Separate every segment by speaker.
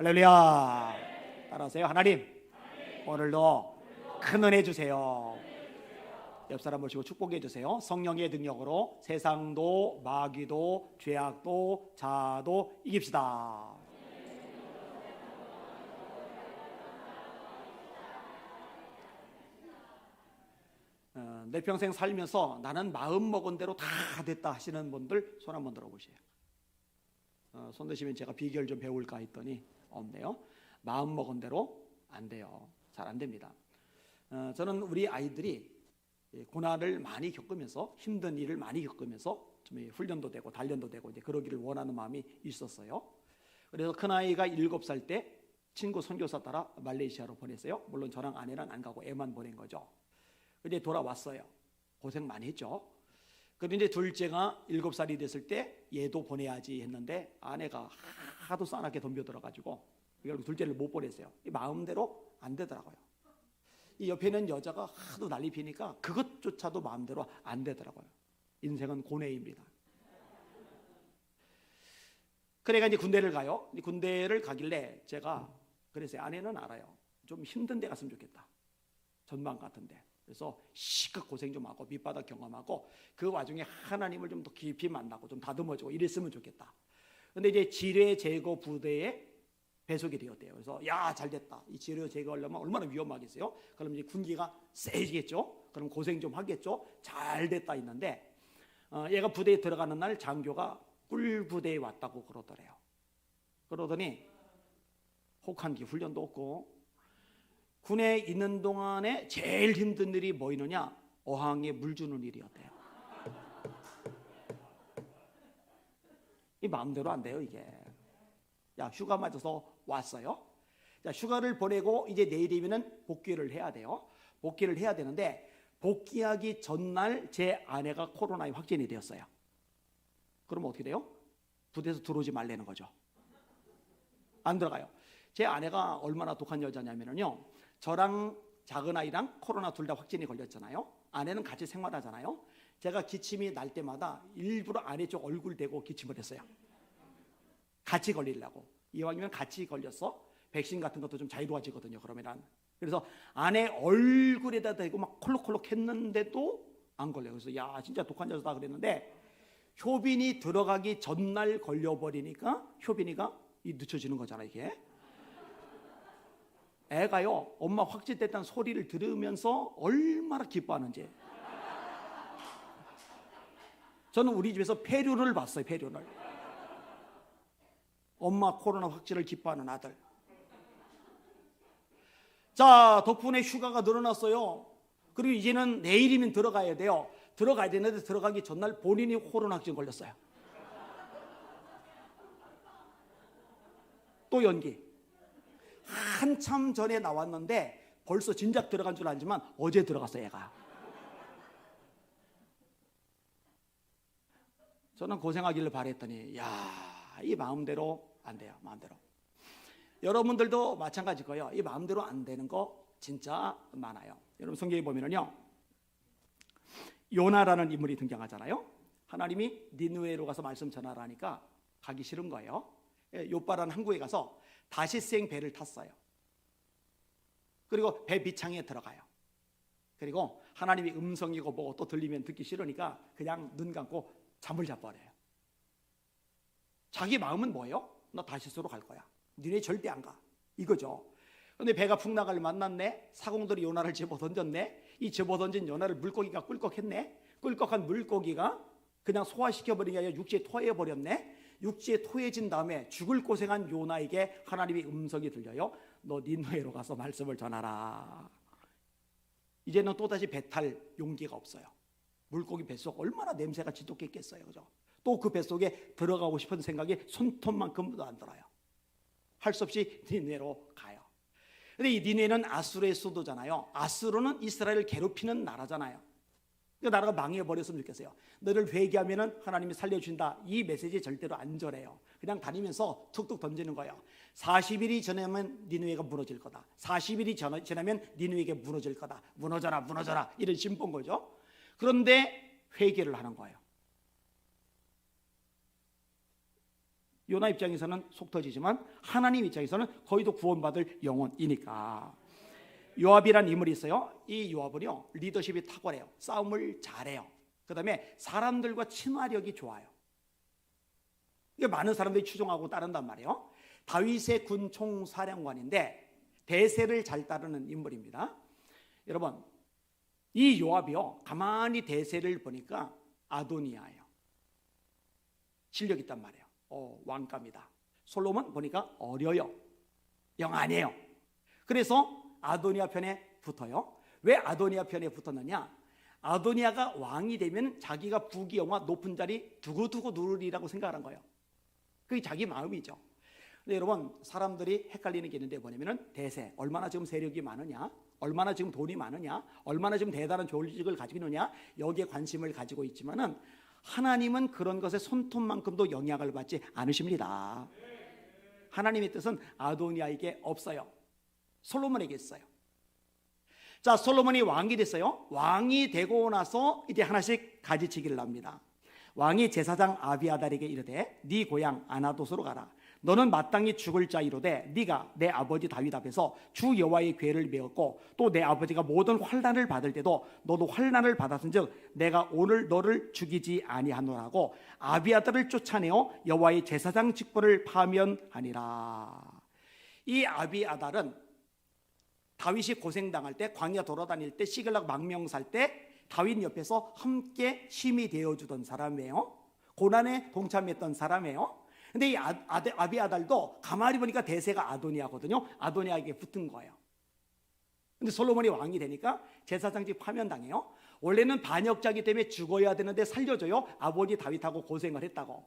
Speaker 1: 할렐루야. 따라하세요. 하나님, 오늘도 큰 은혜 주세요. 옆 사람 보시고 축복해 주세요. 성령의 능력으로 세상도 마귀도 죄악도 자아도 이깁시다. 내 평생 살면서 나는 마음 먹은 대로 다 됐다 하시는 분들 손 한번 들어보세요. 손 드시면 제가 비결 좀 배울까 했더니 없네요. 마음 먹은 대로 안 돼요. 잘 안 됩니다. 저는 우리 아이들이 고난을 많이 겪으면서 힘든 일을 많이 겪으면서 좀 훈련도 되고 단련도 되고 이제 그러기를 원하는 마음이 있었어요. 그래서 큰아이가 7살 때 친구 선교사 따라 말레이시아로 보냈어요. 물론 저랑 아내랑 안 가고 애만 보낸 거죠. 근데 돌아왔어요. 고생 많이 했죠. 그런데 둘째가 7살이 됐을 때 얘도 보내야지 했는데 아내가 하도 싸납게 덤벼들어가지고 결국 둘째를 못 보냈어요. 마음대로 안 되더라고요. 이 옆에 있는 여자가 하도 난리 피니까 그것조차도 마음대로 안 되더라고요. 인생은 고뇌입니다. 그래가 이제 군대를 가요. 군대를 가길래 제가 그랬어요. 아내는 알아요. 좀 힘든 데 갔으면 좋겠다. 전방 같은데. 그래서 시급 고생 좀 하고 밑바닥 경험하고 그 와중에 하나님을 좀 더 깊이 만나고 좀 다듬어지고 이랬으면 좋겠다. 근데 이제 지뢰 제거 부대에 배속이 되었대요. 그래서 야, 잘 됐다. 이 지뢰 제거하려면 얼마나 위험하겠어요? 그럼 이제 군기가 세지겠죠. 그럼 고생 좀 하겠죠. 잘 됐다 했는데 얘가 부대에 들어가는 날 장교가 꿀 부대에 왔다고 그러더래요. 그러더니 혹한기 훈련도 없고 군에 있는 동안에 제일 힘든 일이 뭐 있느냐? 어항에 물 주는 일이었대요. 이 마음대로 안 돼요, 이게. 야, 휴가 맞아서 왔어요. 자, 휴가를 보내고 이제 내일이면은 복귀를 해야 돼요. 복귀를 해야 되는데 복귀하기 전날 제 아내가 코로나에 확진이 되었어요. 그럼 어떻게 돼요? 부대에서 들어오지 말라는 거죠. 안 들어가요. 제 아내가 얼마나 독한 여자냐면요. 저랑 작은 아이랑 코로나 둘 다 확진이 걸렸잖아요. 아내는 같이 생활하잖아요. 제가 기침이 날 때마다 일부러 아내 쪽 얼굴 대고 기침을 했어요. 같이 걸리려고. 이왕이면 같이 걸렸어. 백신 같은 것도 좀 자유로워지거든요. 그러면 그래서 아내 얼굴에다 대고 막 콜록콜록 했는데도 안 걸려요. 그래서 야, 진짜 독한 여자다 그랬는데 효빈이 들어가기 전날 걸려버리니까 효빈이가 늦춰지는 거잖아요. 이게. 애가요, 엄마 확진됐다는 소리를 들으면서 얼마나 기뻐하는지. 저는 우리 집에서 폐륜을 봤어요. 폐륜을. 엄마 코로나 확진을 기뻐하는 아들. 자, 덕분에 휴가가 늘어났어요. 그리고 이제는 내일이면 들어가야 돼요. 들어가야 되는데 들어가기 전날 본인이 코로나 확진 걸렸어요. 또 연기. 한참 전에 나왔는데 벌써 진작 들어간 줄 알지만 어제 들어갔어요, 얘가. 저는 고생하기를 바랬더니 야, 이 마음대로 안 돼요. 마음대로. 여러분들도 마찬가지고요. 이 마음대로 안 되는 거 진짜 많아요. 여러분 성경에 보면은요, 요나라는 인물이 등장하잖아요. 하나님이 니느웨로 가서 말씀 전하라니까 가기 싫은 거예요. 요바라는 항구에 가서 다시생 배를 탔어요. 그리고 배 밑창에 들어가요. 그리고 하나님이 음성이고 뭐고 또 들리면 듣기 싫으니까 그냥 눈 감고 잠을 자버려요. 자기 마음은 뭐예요? 나 다시스로 갈 거야. 니네 절대 안 가. 이거죠. 근데 배가 풍랑을 만났네. 사공들이 요나를 집어던졌네. 이 집어던진 요나를 물고기가 꿀꺽했네. 꿀꺽한 물고기가 그냥 소화시켜버린 게 아니라 육지에 토해버렸네. 육지에 토해진 다음에 죽을 고생한 요나에게 하나님의 음성이 들려요. 너 니느웨로 가서 말씀을 전하라. 이제는 또다시 배 탈 용기가 없어요. 물고기 뱃속 얼마나 냄새가 지독했겠어요. 그죠? 또 그 뱃속에 들어가고 싶은 생각이 손톱만큼도 안 들어요. 할 수 없이 니느웨로 가요. 근데 이 니느웨는 아수르의 수도잖아요. 아수르는 이스라엘을 괴롭히는 나라잖아요. 그 나라가 망해버렸으면 좋겠어요. 너를 회개하면 하나님이 살려준다. 이 메시지 절대로 안 전해요. 그냥 다니면서 툭툭 던지는 거예요. 40일이 지나면 니느웨가 무너질 거다. 40일이 지나면 니느웨가 무너질 거다. 무너져라 무너져라 이런 심보인 거죠. 그런데 회개를 하는 거예요. 요나 입장에서는 속 터지지만 하나님 입장에서는 거의도 구원받을 영혼이니까. 요압이란 인물이 있어요. 이 요압은요, 리더십이 탁월해요. 싸움을 잘해요. 그 다음에 사람들과 친화력이 좋아요. 이게 많은 사람들이 추종하고 따른단 말이에요. 다윗의 군 총사령관인데 대세를 잘 따르는 인물입니다. 여러분, 이 요압이요, 가만히 대세를 보니까 아도니아예요. 실력 있단 말이에요. 왕감이다. 솔로몬 보니까 어려요. 영 아니에요. 그래서 아도니아 편에 붙어요. 왜 아도니아 편에 붙었느냐? 아도니아가 왕이 되면 자기가 부귀영화 높은 자리 두고두고 누르리라고 생각하는 거예요. 그게 자기 마음이죠. 근데 여러분, 사람들이 헷갈리는 게 있는데 뭐냐면은 대세, 얼마나 지금 세력이 많으냐, 얼마나 지금 돈이 많으냐, 얼마나 지금 대단한 조직을 가지고 있느냐, 여기에 관심을 가지고 있지만은 하나님은 그런 것에 손톱만큼도 영향을 받지 않으십니다. 하나님의 뜻은 아도니아에게 없어요. 솔로몬에게 있어요. 자, 솔로몬이 왕이 됐어요. 왕이 되고 나서 이제 하나씩 가지치기를 합니다. 왕이 제사장 아비아달에게 이르되 네 고향 아나돗으로 가라. 너는 마땅히 죽을 자이로되 네가 내 아버지 다윗 앞에서 주 여호와의 궤를 메었고 또 내 아버지가 모든 환난을 받을 때도 너도 환난을 받았은즉 내가 오늘 너를 죽이지 아니하노라고 아비아달을 쫓아내어 여호와의 제사장 직분을 파면하니라. 이 아비아달은 다윗이 고생당할 때, 광야 돌아다닐 때, 시글락 망명 살 때 다윗 옆에서 함께 힘이 되어주던 사람이에요. 고난에 동참했던 사람이에요. 근데 이 아비아달도 가만히 보니까 대세가 아도니아거든요. 아도니아에게 붙은 거예요. 근데 솔로몬이 왕이 되니까 제사장직 파면당해요. 원래는 반역자이기 때문에 죽어야 되는데 살려줘요. 아버지 다윗하고 고생을 했다고.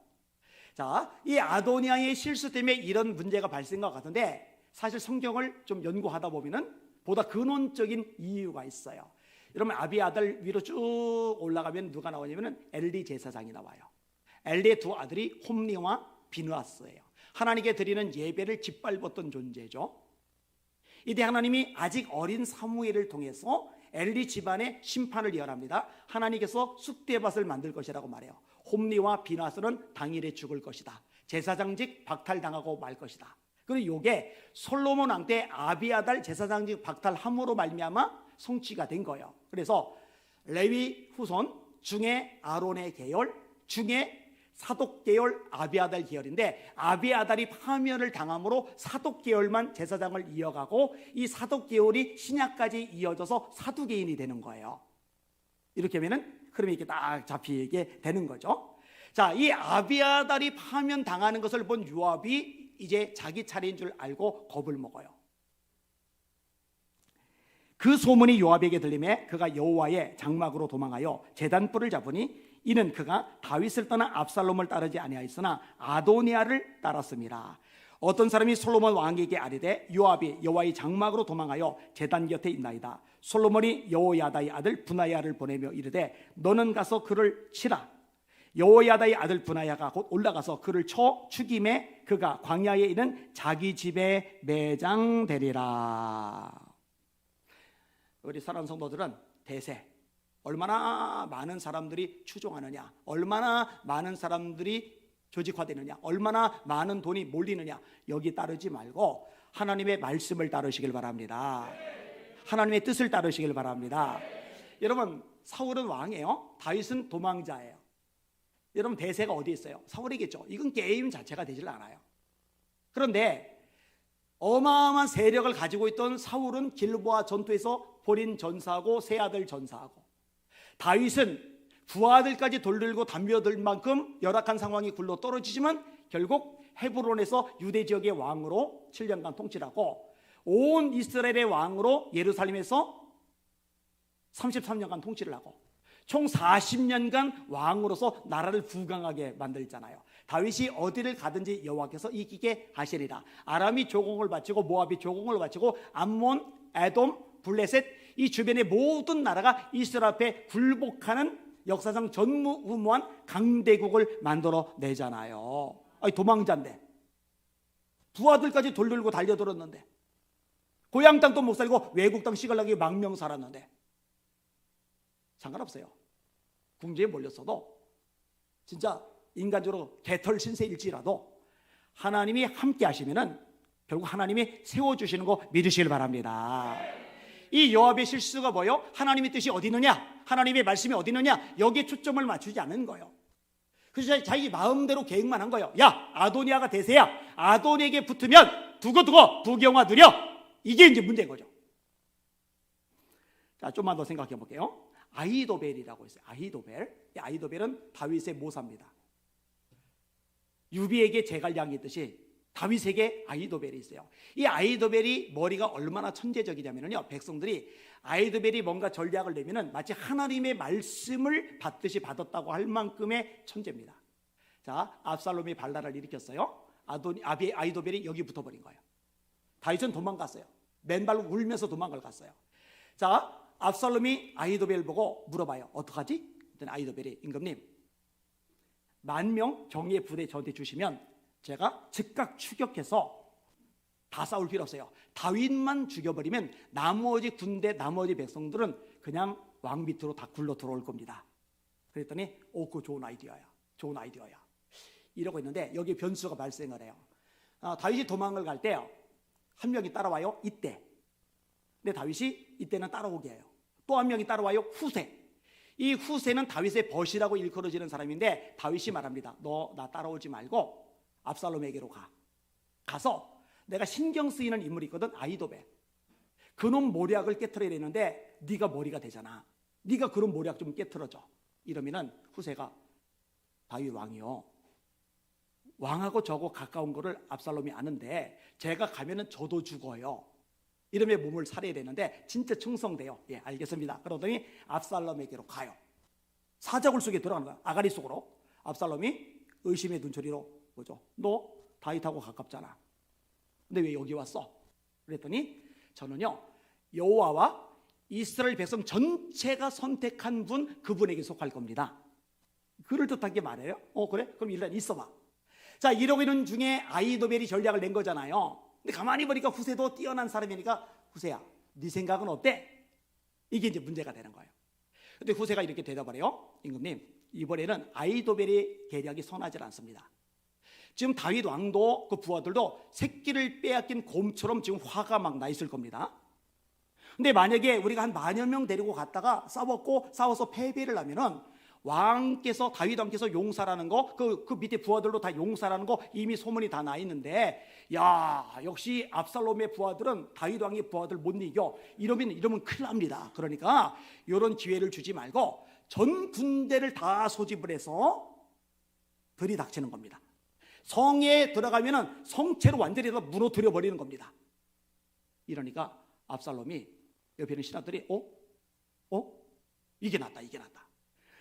Speaker 1: 자, 이 아도니아의 실수 때문에 이런 문제가 발생한 것 같은데 사실 성경을 좀 연구하다 보면은 보다 근원적인 이유가 있어요. 여러분, 아비아달 위로 쭉 올라가면 누가 나오냐면은 엘리 제사장이 나와요. 엘리의 두 아들이 홈리와 비느하스예요. 하나님께 드리는 예배를 짓밟았던 존재죠. 이때 하나님이 아직 어린 사무엘을 통해서 엘리 집안의 심판을 예언합니다. 하나님께서 쑥대밭을 만들 것이라고 말해요. 홈리와 비느하스는 당일에 죽을 것이다. 제사장직 박탈당하고 말 것이다. 그리고 이게 솔로몬 왕 때 아비아달 제사장직 박탈함으로 말미암아 성취가 된 거예요. 그래서 레위 후손 중에 아론의 계열, 중에 사독 계열 아비아달 계열인데 아비아달이 파면을 당함으로 사독 계열만 제사장을 이어가고 이 사독 계열이 신약까지 이어져서 사두개인이 되는 거예요. 이렇게 하면은 흐름이 이렇게 딱 잡히게 되는 거죠. 자, 이 아비아달이 파면 당하는 것을 본 요압이 이제 자기 차례인 줄 알고 겁을 먹어요. 그 소문이 요압에게 들림에 그가 여호와의 장막으로 도망하여 제단불을 잡으니 이는 그가 다윗을 떠나 압살롬을 따르지 아니하였으나 아도니아를 따랐습니다. 어떤 사람이 솔로몬 왕에게 아뢰되 요압이 여호와의 장막으로 도망하여 제단 곁에 있나이다. 솔로몬이 여호야다의 아들 브나야를 보내며 이르되 너는 가서 그를 치라. 여호야다의 아들 브나야가 곧 올라가서 그를 쳐 죽임에 그가 광야에 있는 자기 집에 매장되리라. 우리 사랑하는 성도들은 대세, 얼마나 많은 사람들이 추종하느냐, 얼마나 많은 사람들이 조직화되느냐, 얼마나 많은 돈이 몰리느냐, 여기 따르지 말고 하나님의 말씀을 따르시길 바랍니다. 하나님의 뜻을 따르시길 바랍니다. 여러분, 사울은 왕이에요. 다윗은 도망자예요. 여러분, 대세가 어디 있어요? 사울이겠죠. 이건 게임 자체가 되질 않아요. 그런데 어마어마한 세력을 가지고 있던 사울은 길보아 전투에서 본인 전사하고 세 아들 전사하고, 다윗은 두 아들까지 돌들고 덤벼들 만큼 열악한 상황이 굴러 떨어지지만 결국 헤브론에서 유대 지역의 왕으로 7년간 통치하고 온 이스라엘의 왕으로 예루살렘에서 33년간 통치를 하고 총 40년간 왕으로서 나라를 부강하게 만들잖아요. 다윗이 어디를 가든지 여호와께서 이기게 하시리라. 아람이 조공을 바치고 모압이 조공을 바치고 암몬, 에돔, 블레셋 이 주변의 모든 나라가 이스라엘 앞에 굴복하는 역사상 전무후무한 강대국을 만들어내잖아요. 아니, 도망자인데 두 아들까지 돌들고 달려들었는데 고향 땅도 못 살고 외국 땅 시갈락에 망명 살았는데 상관없어요. 궁지에 몰렸어도 진짜 인간적으로 개털 신세일지라도 하나님이 함께 하시면은 결국 하나님이 세워주시는 거 믿으시길 바랍니다. 이 요압의 실수가 뭐예요? 하나님의 뜻이 어디 있느냐, 하나님의 말씀이 어디 있느냐, 여기에 초점을 맞추지 않은 거예요. 그래서 자기 마음대로 계획만 한 거예요. 야, 아도니아가 대세야, 아도니에게 붙으면 두고 부경화 누려. 이게 이제 문제인 거죠. 자, 좀만 더 생각해 볼게요. 아히도벨이라고 있어요. 아히도벨. 이 아히도벨은 다윗의 모사입니다. 유비에게 제갈량이 있듯이 다윗에게 아히도벨이 있어요. 이 아히도벨이 머리가 얼마나 천재적이냐면요, 백성들이 아히도벨이 뭔가 전략을 내면은 마치 하나님의 말씀을 받듯이 받았다고 할 만큼의 천재입니다. 자, 압살롬이 반란을 일으켰어요. 아히도벨이 여기 붙어버린 거예요. 다윗은 도망갔어요. 맨발로 울면서 도망을 갔어요. 자, 압살롬이 아히도벨 보고 물어봐요. 어떡하지? 그랬더니 아히도벨이, 임금님, 10,000명 경의 부대 저한테 주시면 제가 즉각 추격해서 다 싸울 필요 없어요. 다윗만 죽여버리면 나머지 군대, 나머지 백성들은 그냥 왕 밑으로 다 굴러 들어올 겁니다. 그랬더니 그거 좋은 아이디어야. 좋은 아이디어야. 이러고 있는데 여기 변수가 발생을 해요. 다윗이 도망을 갈 때 한 명이 따라와요. 이때. 근데 다윗이 이때는 따라오게 해요. 또 한 명이 따라와요. 후세. 이 후세는 다윗의 벗이라고 일컬어지는 사람인데 다윗이 말합니다. 너 나 따라오지 말고 압살롬에게로 가서 내가 신경 쓰이는 인물이 있거든. 아히도벨. 그놈 모략을 깨트려야 되는데 네가 머리가 되잖아. 네가 그런 모략 좀 깨트려줘. 이러면은 후세가, 다윗 왕이요, 왕하고 저하고 가까운 거를 압살롬이 아는데 제가 가면은 저도 죽어요. 이러면 몸을 살해야 되는데 진짜 충성돼요. 예, 알겠습니다. 그러더니 압살롬에게로 가요. 사자굴 속에 들어가는 거야. 아가리 속으로. 압살롬이 의심의 눈초리로, 뭐죠? 너 다윗하고 가깝잖아. 근데 왜 여기 왔어? 그랬더니 저는요, 여호와와 이스라엘 백성 전체가 선택한 분, 그분에게 속할 겁니다. 그럴듯하게 말해요. 그래? 그럼 일단 있어봐. 자, 이러고 있는 중에 아히도벨이 전략을 낸 거잖아요. 근데 가만히 보니까 후세도 뛰어난 사람이니까, 후세야, 네 생각은 어때? 이게 이제 문제가 되는 거예요. 근데 후세가 이렇게 대답을 해요. 임금님, 이번에는 아히도벨의 계략이 선하지 않습니다. 지금 다윗 왕도 그 부하들도 새끼를 빼앗긴 곰처럼 지금 화가 막 나 있을 겁니다. 근데 만약에 우리가 한 10,000여 명 데리고 갔다가 싸워서 패배를 하면은 왕께서, 다윗 왕께서 용사라는 거, 그 밑에 부하들도 다 용사라는 거 이미 소문이 다 나 있는데, 야, 역시 압살롬의 부하들은 다윗 왕의 부하들 못 이겨. 이러면 큰일 납니다. 그러니까 이런 기회를 주지 말고 전 군대를 다 소집을 해서 들이닥치는 겁니다. 성에 들어가면은 성체로 완전히 다 무너뜨려 버리는 겁니다. 이러니까 압살롬이, 옆에 있는 신하들이 이게 낫다.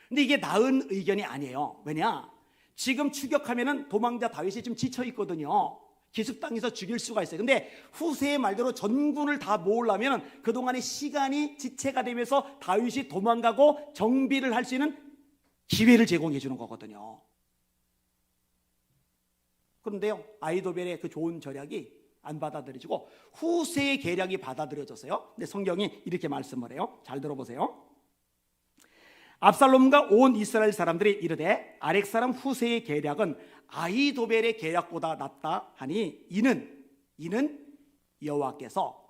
Speaker 1: 근데 이게 나은 의견이 아니에요. 왜냐? 지금 추격하면은 도망자 다윗이 지금 지쳐 있거든요. 기습당해서 죽일 수가 있어요. 근데 후세의 말대로 전군을 다 모으려면 그동안의 시간이 지체가 되면서 다윗이 도망가고 정비를 할 수 있는 기회를 제공해 주는 거거든요. 그런데요, 아히도벨의 그 좋은 전략이 안 받아들여지고 후세의 계략이 받아들여졌어요. 근데 성경이 이렇게 말씀을 해요. 잘 들어보세요. 압살롬과 온 이스라엘 사람들이 이르되 아렉 사람 후세의 계략은 아히도벨의 계략보다 낫다 하니 이는 여호와께서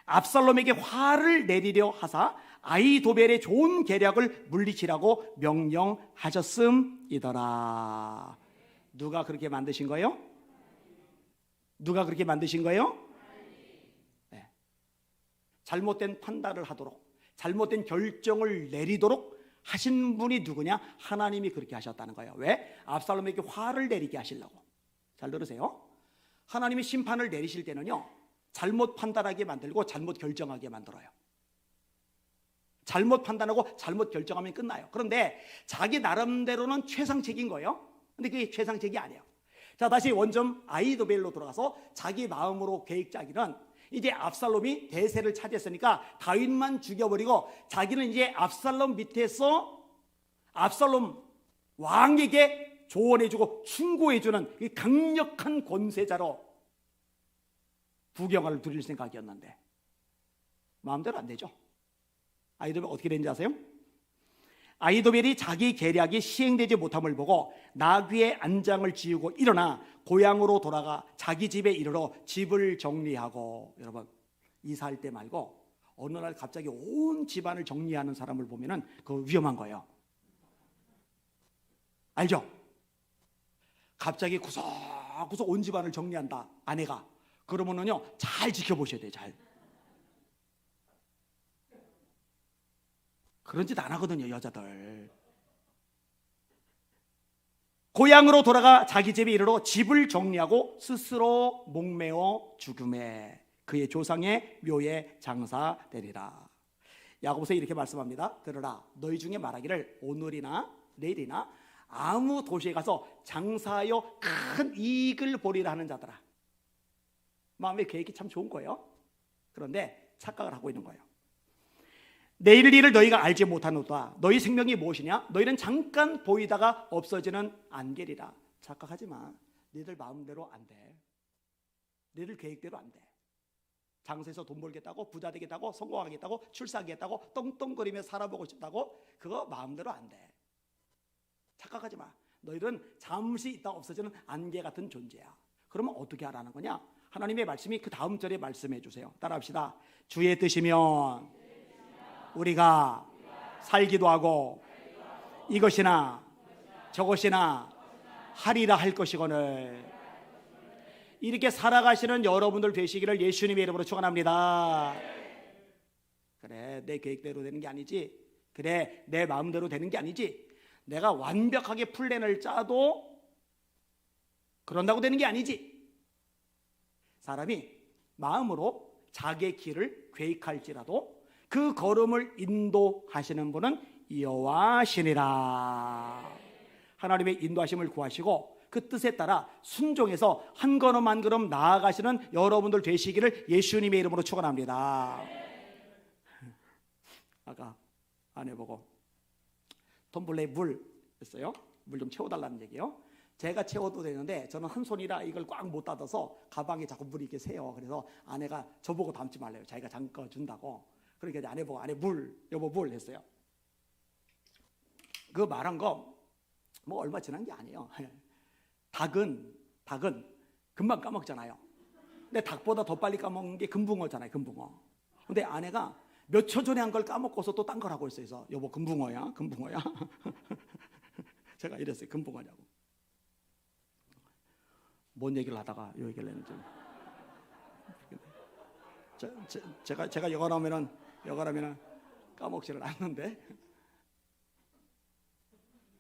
Speaker 1: 압살롬에게 화를 내리려 하사 아히도벨의 좋은 계략을 물리치라고 명령하셨음이더라. 누가 그렇게 만드신 거예요? 누가 그렇게 만드신 거예요? 네. 잘못된 판단을 하도록, 잘못된 결정을 내리도록 하신 분이 누구냐? 하나님이 그렇게 하셨다는 거예요. 왜? 압살롬에게 화를 내리게 하시려고. 잘 들으세요. 하나님이 심판을 내리실 때는요, 잘못 판단하게 만들고 잘못 결정하게 만들어요. 잘못 판단하고 잘못 결정하면 끝나요. 그런데 자기 나름대로는 최상책인 거예요. 근데 그게 최상책이 아니에요. 자, 다시 원점 아히도벨로 돌아가서 자기 마음으로 계획 짜기는, 이제 압살롬이 대세를 차지했으니까 다윗만 죽여버리고 자기는 이제 압살롬 밑에서 압살롬 왕에게 조언해주고 충고해주는 이 강력한 권세자로 부경화를 누릴 생각이었는데 마음대로 안 되죠. 아히도벨 어떻게 된지 아세요? 아히도벨이 자기 계략이 시행되지 못함을 보고 나귀의 안장을 지우고 일어나 고향으로 돌아가 자기 집에 이르러 집을 정리하고, 여러분 이사할 때 말고 어느 날 갑자기 온 집안을 정리하는 사람을 보면은 그거 위험한 거예요. 알죠? 갑자기 구석구석 온 집안을 정리한다, 아내가. 그러면은요, 잘 지켜보셔야 돼요. 잘. 그런 짓 안 하거든요, 여자들. 고향으로 돌아가 자기 집에 이르러 집을 정리하고 스스로 목매어 죽음에 그의 조상의 묘에 장사되리라. 야고보서 이렇게 말씀합니다. 들으라, 너희 중에 말하기를 오늘이나 내일이나 아무 도시에 가서 장사하여 큰 이익을 보리라 하는 자들아. 마음의 계획이 참 좋은 거예요. 그런데 착각을 하고 있는 거예요. 내일 일을 너희가 알지 못하노다. 너희 생명이 무엇이냐? 너희는 잠깐 보이다가 없어지는 안개리라. 착각하지 마. 너희들 마음대로 안 돼. 너희들 계획대로 안 돼. 장사해서 돈 벌겠다고, 부자 되겠다고, 성공하겠다고, 출세하겠다고, 떵떵거리며 살아보고 싶다고, 그거 마음대로 안 돼. 착각하지 마. 너희들은 잠시 있다 없어지는 안개 같은 존재야. 그러면 어떻게 하라는 거냐? 하나님의 말씀이 그 다음 절에 말씀해 주세요. 따라합시다. 주의 뜻이면 우리가 살기도 하고 이것이나 저것이나 하리라 할 것이거늘. 이렇게 살아가시는 여러분들 되시기를 예수님의 이름으로 축원합니다. 그래, 내 계획대로 되는 게 아니지. 그래, 내 마음대로 되는 게 아니지. 내가 완벽하게 플랜을 짜도 그런다고 되는 게 아니지. 사람이 마음으로 자기의 길을 계획할지라도 그 걸음을 인도하시는 분은 여호와시니라. 하나님의 인도하심을 구하시고 그 뜻에 따라 순종해서 한 걸음 한 걸음 나아가시는 여러분들 되시기를 예수님의 이름으로 축원합니다. 아까 아내 보고 텀블러에 물 했어요. 물 좀 채워달라는 얘기요. 제가 채워도 되는데 저는 한 손이라 이걸 꽉 못 닫아서 가방에 자꾸 물이 이렇게 새요. 그래서 아내가 저보고 담지 말래요. 자기가 잠깐 준다고. 그러니까 아내 보고, 아내 물, 여보 물 했어요. 그 말한 거 뭐 얼마 지난 게 아니에요. 닭은 금방 까먹잖아요. 근데 닭보다 더 빨리 까먹는 게 금붕어잖아요. 금붕어. 근데 아내가 몇 초 전에 한 걸 까먹고서 또 딴 걸 하고 있어요. 그래서 여보 금붕어야? 금붕어야? 제가 이랬어요. 금붕어냐고. 뭔 얘기를 하다가 이 얘기를 했는지. 제가 영어라면은 까먹지를 않는데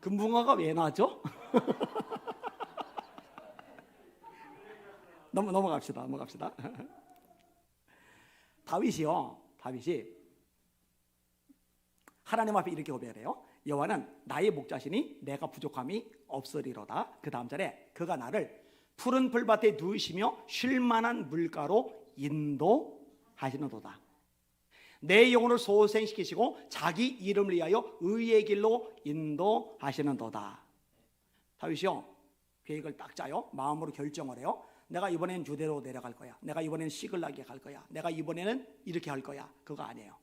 Speaker 1: 금붕어가 왜 나죠? 넘어갑시다. 다윗이 하나님 앞에 이렇게 고백을 해요. 여호와는 나의 목자시니 내가 부족함이 없으리로다. 그 다음 절에 그가 나를 푸른 풀밭에 누이시며 쉴만한 물가로 인도하시는도다. 내 영혼을 소생시키시고 자기 이름을 위하여 의의 길로 인도하시는도다. 다윗이요, 계획을 딱 짜요. 마음으로 결정을 해요. 내가 이번엔 유대로 내려갈 거야. 내가 이번엔 시글락에 갈 거야. 내가 이번에는 이렇게 할 거야. 그거 아니에요.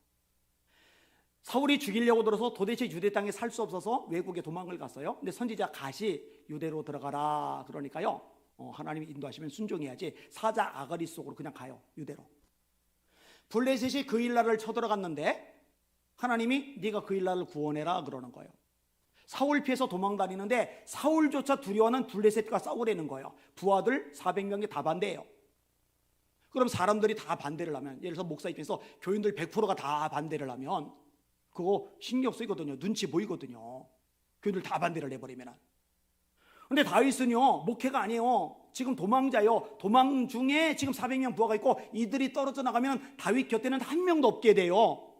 Speaker 1: 사울이 죽이려고 들어서 도대체 유대 땅에 살 수 없어서 외국에 도망을 갔어요. 근데 선지자 갓이 유대로 들어가라 그러니까요, 하나님이 인도하시면 순종해야지. 사자 아가리 속으로 그냥 가요. 유대로. 블레셋이 그 일나라를 쳐들어갔는데 하나님이 네가 그 일나라를 구원해라 그러는 거예요. 사울 피해서 도망다니는데 사울조차 두려워하는 블레셋과 싸우려는 거예요. 부하들 400명이 다 반대해요. 그럼 사람들이 다 반대를 하면, 예를 들어서 목사 입장에서 교인들 100%가 다 반대를 하면 그거 신경 쓰이거든요. 눈치 보이거든요. 교인들 다 반대를 해버리면. 근데 다윗은요, 목회가 아니에요. 지금 도망자요. 도망 중에 지금 400명 부하가 있고 이들이 떨어져 나가면 다윗 곁에는 한 명도 없게 돼요.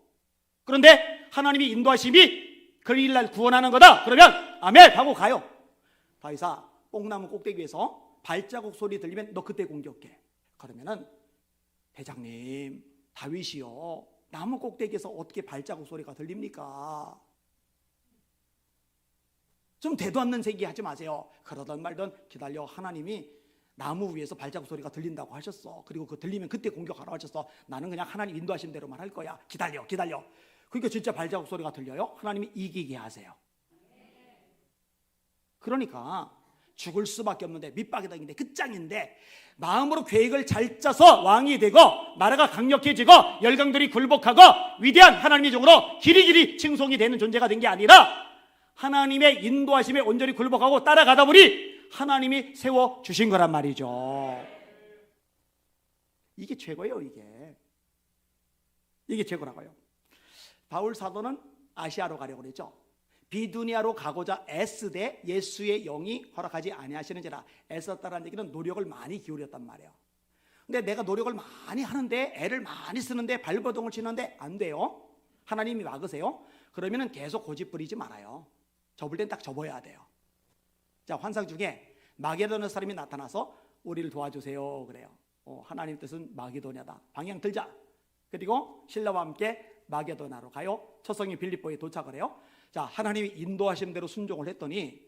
Speaker 1: 그런데 하나님이 인도하심이 그 일날 구원하는 거다. 그러면 아멘 하고 가요. 다윗아, 뽕나무 꼭대기에서 발자국 소리 들리면 너 그때 공격해. 그러면은 대장님, 다윗이요, 나무 꼭대기에서 어떻게 발자국 소리가 들립니까? 좀 대도 않는 얘기 하지 마세요. 그러던 말던 기다려. 하나님이 나무 위에서 발자국 소리가 들린다고 하셨어. 그리고 그 들리면 그때 공격하라고 하셨어. 나는 그냥 하나님 인도하신 대로만 할 거야. 기다려. 그러니까 진짜 발자국 소리가 들려요. 하나님이 이기게 하세요. 그러니까 죽을 수밖에 없는데 밑바닥인데 끝장인데 마음으로 계획을 잘 짜서 왕이 되고 나라가 강력해지고 열강들이 굴복하고 위대한 하나님의 종으로 길이길이 칭송이 되는 존재가 된 게 아니라 하나님의 인도하심에 온전히 굴복하고 따라가다 보니 하나님이 세워주신 거란 말이죠. 이게 최고예요. 이게 최고라고요. 바울 사도는 아시아로 가려고 그랬죠. 비두니아로 가고자 애쓰되 예수의 영이 허락하지 아니하시는지라. 애썼다라는 얘기는 노력을 많이 기울였단 말이에요. 근데 내가 노력을 많이 하는데 애를 많이 쓰는데 발버둥을 치는데 안 돼요. 하나님이 막으세요. 그러면은 계속 고집 부리지 말아요. 접을 땐 딱 접어야 돼요. 자, 환상 중에 마게도냐 사람이 나타나서 우리를 도와주세요 그래요. 하나님 뜻은 마게도냐다. 방향 들자. 그리고 신라와 함께 마게도냐로 가요. 첫 성인 빌립보에 도착을 해요. 자, 하나님이 인도하신 대로 순종을 했더니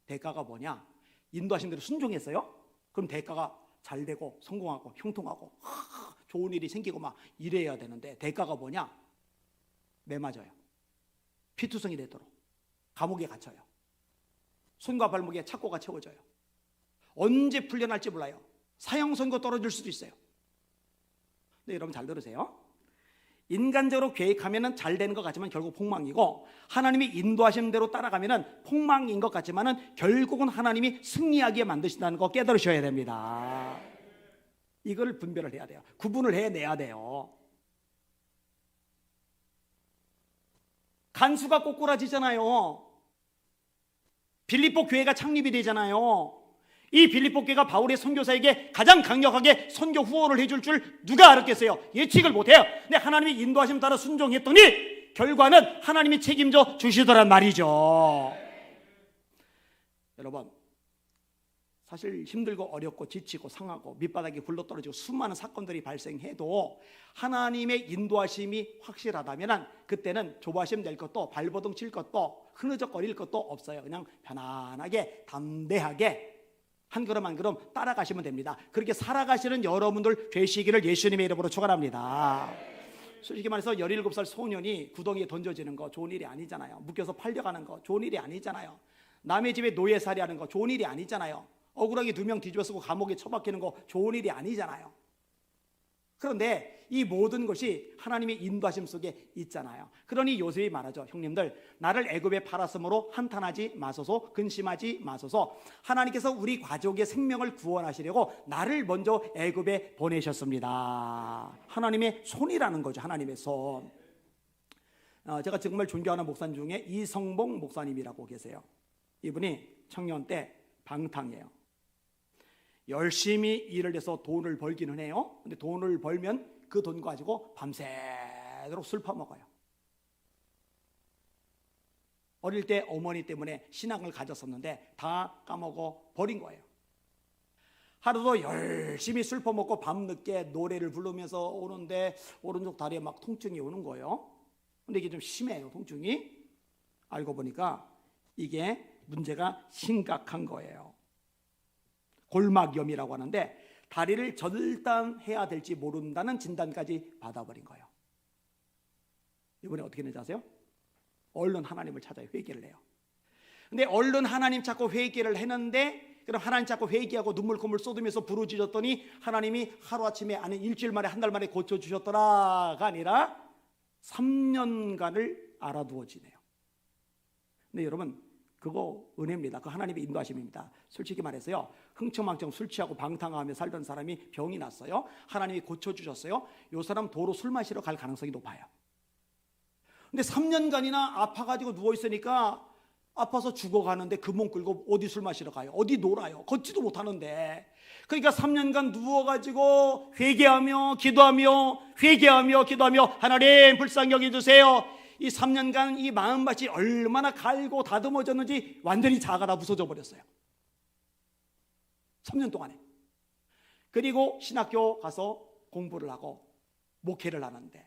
Speaker 1: 대가가 뭐냐? 인도하신 대로 순종했어요. 그럼 대가가 잘 되고 성공하고 형통하고 좋은 일이 생기고 막 이래야 되는데 대가가 뭐냐? 매 맞아요. 피투성이 되도록 감옥에 갇혀요. 손과 발목에 착고가 채워져요. 언제 풀려날지 몰라요. 사형 선고 떨어질 수도 있어요. 근데 여러분 잘 들으세요. 인간적으로 계획하면 잘 되는 것 같지만 결국 폭망이고, 하나님이 인도하시는 대로 따라가면 폭망인 것 같지만 결국은 하나님이 승리하게 만드신다는 거 깨달으셔야 됩니다. 이걸 분별을 해야 돼요. 구분을 해내야 돼요. 간수가 꼬꾸라지잖아요. 빌립보 교회가 창립이 되잖아요. 이 빌립보 교회가 바울의 선교사에게 가장 강력하게 선교 후원을 해줄 줄 누가 알았겠어요? 예측을 못해요. 근데 하나님이 인도하심 따라 순종했더니 결과는 하나님이 책임져 주시더란 말이죠. 여러분, 사실 힘들고 어렵고 지치고 상하고 밑바닥에 굴러떨어지고 수많은 사건들이 발생해도 하나님의 인도하심이 확실하다면 그때는 조바심 낼 것도 발버둥 칠 것도 흐느적거릴 것도 없어요. 그냥 편안하게 담대하게 한 걸음 한 걸음 따라가시면 됩니다. 그렇게 살아가시는 여러분들 되시기를 예수님의 이름으로 축원합니다. 솔직히 말해서 17살 소년이 구덩이에 던져지는 거 좋은 일이 아니잖아요. 묶여서 팔려가는 거 좋은 일이 아니잖아요. 남의 집에 노예살이 하는 거 좋은 일이 아니잖아요. 억울하게 2명 뒤집어 쓰고 감옥에 처박히는 거 좋은 일이 아니잖아요. 그런데 이 모든 것이 하나님의 인도하심 속에 있잖아요. 그러니 요셉이 말하죠. 형님들, 나를 애굽에 팔았으므로 한탄하지 마소서, 근심하지 마소서. 하나님께서 우리 가족의 생명을 구원하시려고 나를 먼저 애굽에 보내셨습니다. 하나님의 손이라는 거죠. 하나님의 손. 제가 정말 존경하는 목사님 중에 이성봉 목사님이라고 계세요. 이분이 청년 때 방탕이에요. 열심히 일을 해서 돈을 벌기는 해요. 근데 돈을 벌면 그 돈 가지고 밤새도록 술 퍼먹어요. 어릴 때 어머니 때문에 신앙을 가졌었는데 다 까먹어 버린 거예요. 하루도 열심히 술 퍼먹고 밤늦게 노래를 부르면서 오는데 오른쪽 다리에 막 통증이 오는 거예요. 근데 이게 좀 심해요, 통증이. 알고 보니까 이게 문제가 심각한 거예요. 골막염이라고 하는데 다리를 절단해야 될지 모른다는 진단까지 받아버린 거예요. 이번에 어떻게 되는지 아세요? 얼른 하나님을 찾아요. 회개를 해요. 근데 얼른 하나님 찾고 회개를 했는데, 그럼 하나님 찾고 회개하고 눈물 콧물 쏟으면서 부르짖었더니 하나님이 하루아침에 아니 일주일 만에 한 달 만에 고쳐주셨더라가 아니라 3년간을 알아두어지네요. 근데 여러분, 그거 은혜입니다. 그 하나님의 인도하심입니다. 솔직히 말해서요, 흥청망청 술 취하고 방탕하며 살던 사람이 병이 났어요. 하나님이 고쳐주셨어요. 이 사람 도로 술 마시러 갈 가능성이 높아요. 근데 3년간이나 아파가지고 누워있으니까 아파서 죽어가는데 그 몸 끌고 어디 술 마시러 가요? 어디 놀아요? 걷지도 못하는데. 그러니까 3년간 누워가지고 회개하며 기도하며 회개하며 기도하며 하나님 불쌍히 여겨주세요. 이 3년간 이 마음밭이 얼마나 갈고 다듬어졌는지 완전히 자아가 다 부서져 버렸어요. 3년 동안에. 그리고 신학교 가서 공부를 하고 목회를 하는데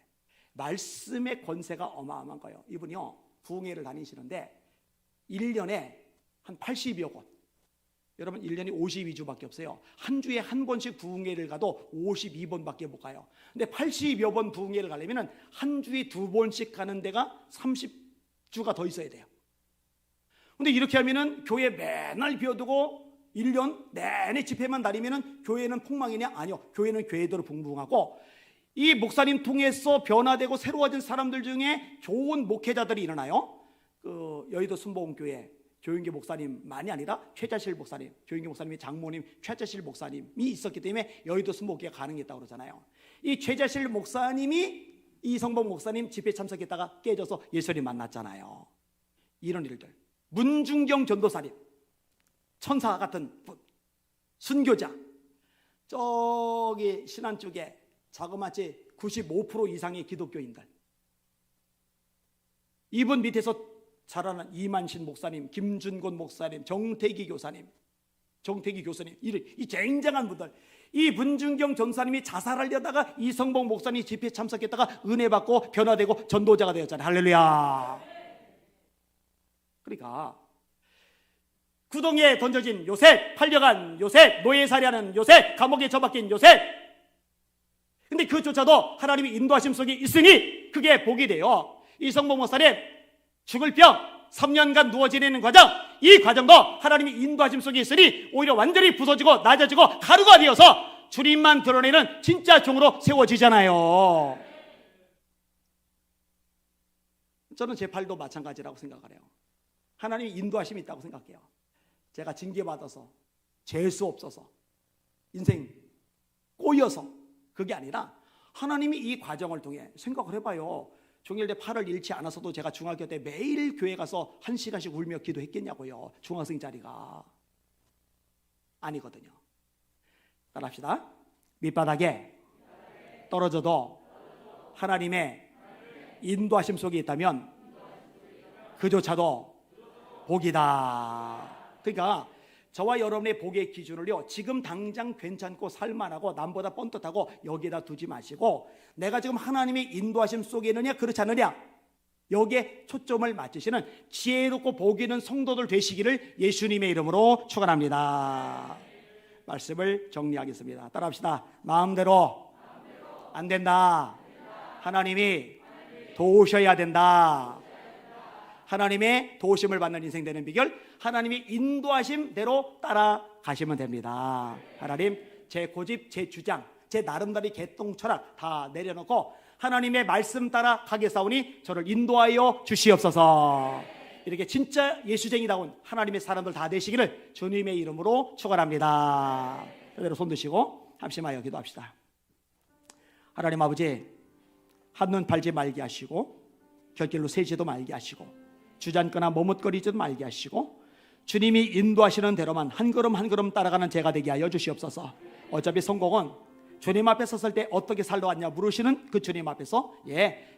Speaker 1: 말씀의 권세가 어마어마한 거예요. 이분이요, 부흥회를 다니시는데 1년에 한 80여 곳 여러분 1년이 52주밖에 없어요. 한 주에 한 번씩 부흥회를 가도 52번밖에 못 가요. 근데 80여 번 부흥회를 가려면 한 주에 2번씩 가는 데가 30주가 더 있어야 돼요. 근데 이렇게 하면은 교회 맨날 비워두고 1년 내내 집회만 다니면은 교회는 폭망이냐? 아니요. 교회는 교회대로 붕붕하고 이 목사님 통해서 변화되고 새로워진 사람들 중에 좋은 목회자들이 일어나요. 그 여의도 순복음교회 조윤기 목사님만이 아니라 최자실 목사님, 조윤기 목사님의 장모님 최자실 목사님이 있었기 때문에 여의도 순복음교회가 가능했다고 그러잖아요. 이 최자실 목사님이 이성복 목사님 집회 참석했다가 깨져서 예수님 만났잖아요. 이런 일들. 문중경 전도사님, 천사 같은 분, 순교자, 저기 신안 쪽에 자그마치 95% 이상의 기독교인들, 이분 밑에서 자라는 이만신 목사님, 김준곤 목사님, 정태기 교수님, 이 쟁쟁한 분들, 이 문중경 전사님이 자살하려다가 이성복 목사님 집회에 참석했다가 은혜 받고 변화되고 전도자가 되었잖아요. 할렐루야. 그러니까 구덩이에 던져진 요셉, 팔려간 요셉, 노예살이하는 요셉, 감옥에 처박힌 요셉, 근데 그조차도 하나님의 인도하심 속에 있으니 그게 복이 돼요. 이성복 목사님 죽을 병 3년간 누워 지내는 과정, 이 과정도 하나님의 인도하심 속에 있으니 오히려 완전히 부서지고 낮아지고 가루가 되어서 주님만 드러내는 진짜 종으로 세워지잖아요. 저는 제 팔도 마찬가지라고 생각을 해요. 하나님의 인도하심이 있다고 생각해요. 제가 징계받아서 재수 없어서 인생 꼬여서 그게 아니라 하나님이 이 과정을 통해 생각을 해봐요. 종일대 팔을 잃지 않았어도 제가 중학교 때 매일 교회 가서 1시간씩 울며 기도했겠냐고요. 중학생 자리가 아니거든요. 따라합시다. 밑바닥에 떨어져도 하나님의 인도하심 속에 있다면 그조차도 복이다. 그러니까 저와 여러분의 복의 기준을요, 지금 당장 괜찮고 살만하고 남보다 뻔듯하고 여기에다 두지 마시고 내가 지금 하나님의 인도하심 속에 있느냐 그렇지 않느냐 여기에 초점을 맞추시는 지혜롭고 복 있는 성도들 되시기를 예수님의 이름으로 축원합니다. 말씀을 정리하겠습니다. 따라합시다. 마음대로 안 된다. 하나님이 도우셔야 된다. 하나님의 도우심을 받는 인생 되는 비결, 하나님이 인도하심대로 따라가시면 됩니다. 하나님, 제 고집, 제 주장, 제 나름대로의 개똥 철학 다 내려놓고 하나님의 말씀 따라 가겠사오니 저를 인도하여 주시옵소서. 이렇게 진짜 예수쟁이다운 하나님의 사람들 다 되시기를 주님의 이름으로 축원합니다. 그대로 손 드시고 합심하여 기도합시다. 하나님 아버지, 한눈 팔지 말게 하시고 곁길로 새지도 말게 하시고 주저앉거나 머뭇거리지도 말게 하시고 주님이 인도하시는 대로만 한 걸음 한 걸음 따라가는 제가 되게 하여 주시옵소서. 어차피 성공은 주님 앞에 섰을 때 어떻게 살다 왔냐 물으시는 그 주님 앞에서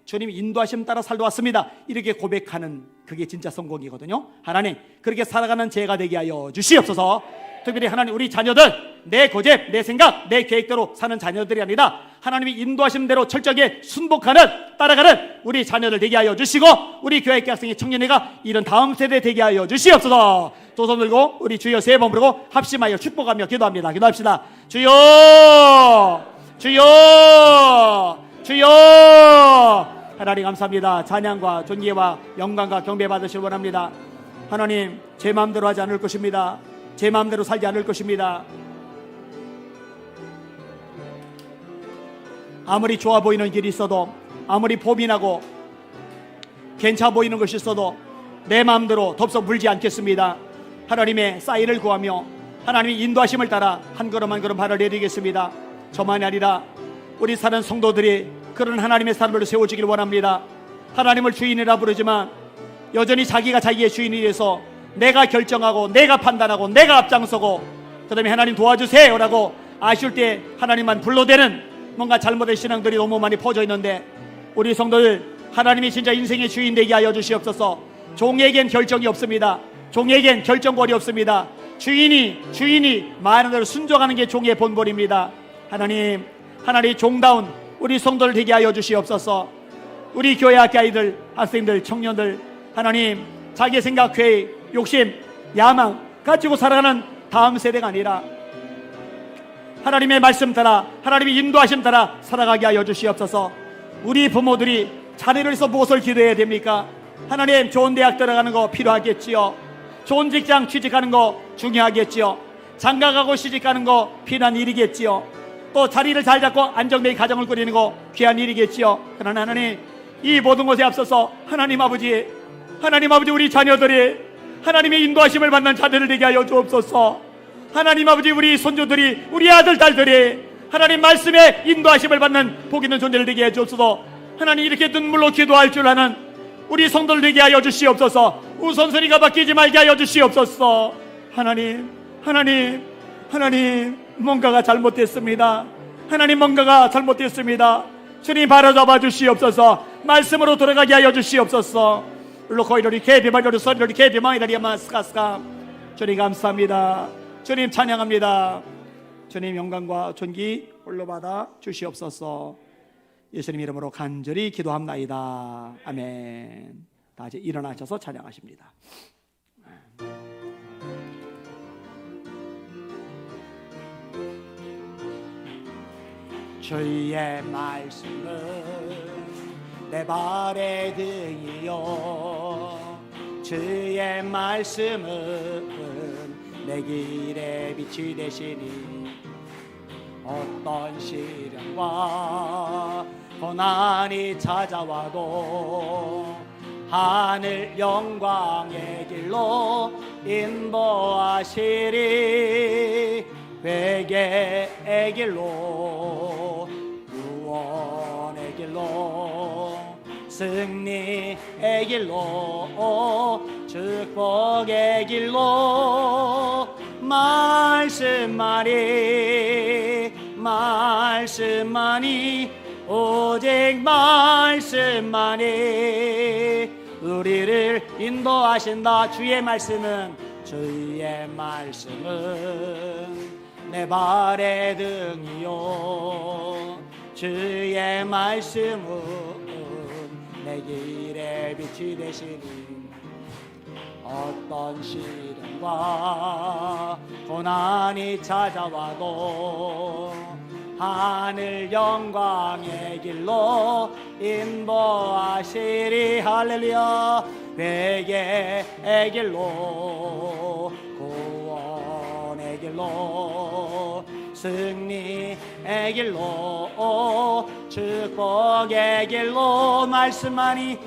Speaker 1: 주님 인도하심 따라 살다 왔습니다 이렇게 고백하는 그게 진짜 성공이거든요. 하나님, 그렇게 살아가는 제가 되게 하여 주시옵소서. 특별히 하나님, 우리 자녀들 내 고집, 내 생각, 내 계획대로 사는 자녀들이 아니라 하나님이 인도하신 대로 철저하게 순복하는, 따라가는 우리 자녀들 되게 하여 주시고 우리 교회 학생의 청년회가 이런 다음 세대 되게 하여 주시옵소서. 두 손 들고 우리 주여 세 번 부르고 합심하여 축복하며 기도합니다. 기도합시다. 주여, 주여, 주여. 하나님 감사합니다. 찬양과 존귀와 영광과 경배 받으시길 원합니다. 하나님, 제 마음대로 하지 않을 것입니다. 제 마음대로 살지 않을 것입니다. 아무리 좋아 보이는 길이 있어도, 아무리 봄이 나고 괜찮아 보이는 것이 있어도 내 마음대로 덥석 물지 않겠습니다. 하나님의 사인을 구하며 하나님의 인도하심을 따라 한 걸음 한 걸음 발을 내리겠습니다. 저만이 아니라 우리 사는 성도들이 그런 하나님의 사람으로 세워지기를 원합니다. 하나님을 주인이라 부르지만 여전히 자기가 자기의 주인이 돼서 내가 결정하고 내가 판단하고 내가 앞장서고 그 다음에 하나님 도와주세요 라고 아쉬울 때 하나님만 불러대는 뭔가 잘못된 신앙들이 너무 많이 퍼져 있는데, 우리 성도들 하나님이 진짜 인생의 주인 되게 하여 주시옵소서. 종에겐 결정이 없습니다. 종에겐 결정권이 없습니다. 주인이 말하는 대로 순종하는 게 종의 본분입니다. 하나님, 하나님 종다운 우리 성도를 되게 하여 주시옵소서. 우리 교회 학교 아이들, 학생들, 청년들, 하나님 자기 생각, 계획, 욕심, 야망 가지고 살아가는 다음 세대가 아니라 하나님의 말씀 따라, 하나님의 인도하심 따라 살아가게 하여 주시옵소서. 우리 부모들이 자녀를 위해서 무엇을 기도해야 됩니까? 하나님, 좋은 대학 들어가는 거 필요하겠지요. 좋은 직장 취직하는 거 중요하겠지요. 장가가고 시집가는 거 필요한 일이겠지요. 또 자리를 잘 잡고 안정된 가정을 꾸리는 거 귀한 일이겠지요. 그러나 하나님, 이 모든 것에 앞서서 하나님 아버지 우리 자녀들이 하나님의 인도하심을 받는 자녀를 되게 하여 주옵소서. 하나님 아버지, 우리 손주들이, 우리 아들 딸들이 하나님 말씀에 인도하심을 받는 복 있는 존재를 되게 해 주옵소서. 하나님, 이렇게 눈물로 기도할 줄 아는 우리 성도들 되게 하여 주시옵소서. 우선순위가 바뀌지 말게 하여 주시옵소서. 하나님, 뭔가가 잘못됐습니다. 하나님, 뭔가가 잘못됐습니다. 주님, 바로잡아 주시옵소서. 말씀으로 돌아가게 하여 주시옵소서. 로코이로리 개비마리로 소리로리 개비마이다리아 마스카스카. 주님 감사합니다. 주님 찬양합니다. 주님 영광과 존귀 홀로 받아 주시옵소서. 예수님 이름으로 간절히 기도합나이다. 아멘. 다 이제 일어나셔서 찬양하십니다. 주의 말씀은 내 발의 등이요, 주의 말씀은 내 길의 빛이 되시니 어떤 시련과 고난이 찾아와도 하늘 영광의 길로 인도하시리. 회개의 길로, 구원의 길로, 승리의 길로, 축복의 길로 말씀만이 오직 말씀만이 우리를 인도하신다. 주의 말씀은 내 발의 등이요, 주의 말씀은 내 길의 빛이 되시니 어떤 시련과 고난이 찾아와도 하늘 영광의 길로 인도하시리. 할렐루야. 회개의 길로, 구원의 길로, 승리의 길로, 축복의 길로 말씀만이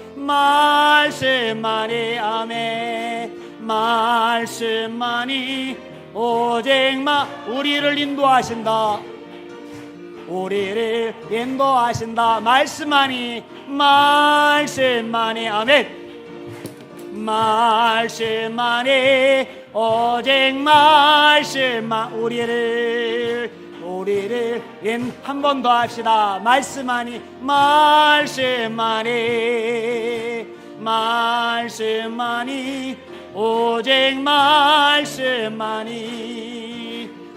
Speaker 1: 아멘. 말씀만이 오직 우리를 인도하신다. 우리를 인도하신다. 말씀만이 아멘. 말씀만이 오직 말씀만 우리를 한 번 더 합시다. 말씀만이 오직 말씀만이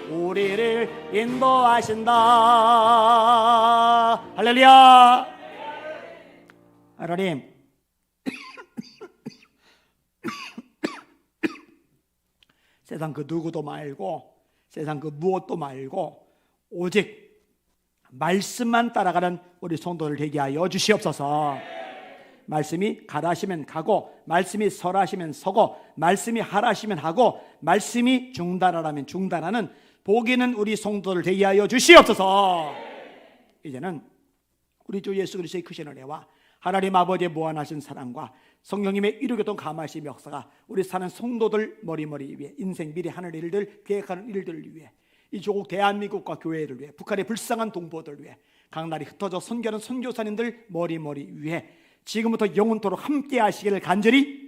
Speaker 1: 우리를 인도하신다. 할렐루야. 하나님, 세상 그 누구도 말고, 세상 그 무엇도 말고 오직 말씀만 따라가는 우리 성도들 되게 하여 주시옵소서. 말씀이 가라시면 가고, 말씀이 서라시면 서고, 말씀이 하라시면 하고, 말씀이 중단하라면 중단하는 복 있는 우리 성도들 되게 하여 주시옵소서. 이제는 우리 주 예수 그리스도의 크신 은혜와 하나님 아버지의 무한하신 사랑과 성령님의 이루교통 감화하신 역사가 우리 사는 성도들 머리머리 위에, 인생 미래 하늘 일들 계획하는 일들을 위해, 이 조국 대한민국과 교회를 위해, 북한의 불쌍한 동포들 위해, 강날이 흩어져 선교하는 선교사님들 머리머리 위에 지금부터 영원토록 함께 하시기를 간절히